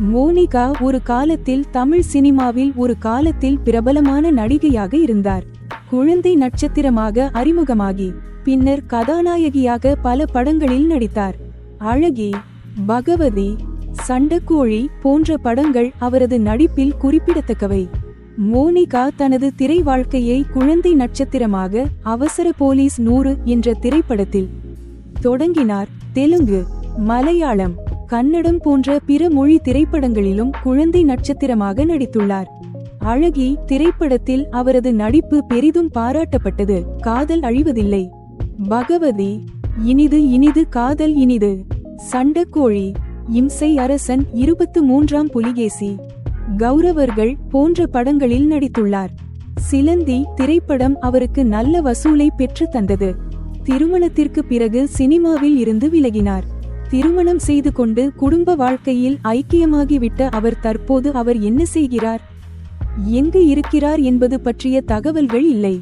Monica ஒரு காலத்தில் தமிழ் சினிமாவில் ஒரு காலத்தில் பிரபலமான நடிகையாக இருந்தார். குழந்தை நட்சத்திரமாக அறிமுகமாகி பின்னர் கதாநாயகியாக பல படங்களில் நடித்தார். அழகி, பகவதி, சண்டக்கோழி போன்ற படங்கள் அவரது நடிப்பில் குறிப்பிடத்தக்கவை. மோனிகா தனது திரை வாழ்க்கையை குழந்தை நட்சத்திரமாக அவசர போலீஸ் 100 என்ற திரைப்படத்தில் தொடங்கினார். தெலுங்கு, மலையாளம், கன்னடம் போன்ற பிற மொழி திரைப்படங்களிலும் குழந்தை நட்சத்திரமாக நடித்துள்ளார். அழகி திரைப்படத்தில் அவரது நடிப்பு பெரிதும் பாராட்டப்பட்டது. காதல் அழிவதில்லை, பகவதி, இனிது இனிது காதல் இனிது, சண்டக்கோழி, இம்சை அரசன், 23ஆம் புலிகேசி, கௌரவர்கள் போன்ற படங்களில் நடித்துள்ளார். சிலந்தி திரைப்படம் அவருக்கு நல்ல வசூலை பெற்று தந்தது. திருமணத்திற்கு பிறகு சினிமாவில் இருந்து விலகினார். திருமணம் செய்து கொண்டு குடும்ப வாழ்க்கையில் ஐக்கியமாகிவிட்ட அவர் தற்போது அவர் என்ன செய்கிறார், எங்கு இருக்கிறார் என்பது பற்றிய தகவல்கள் இல்லை.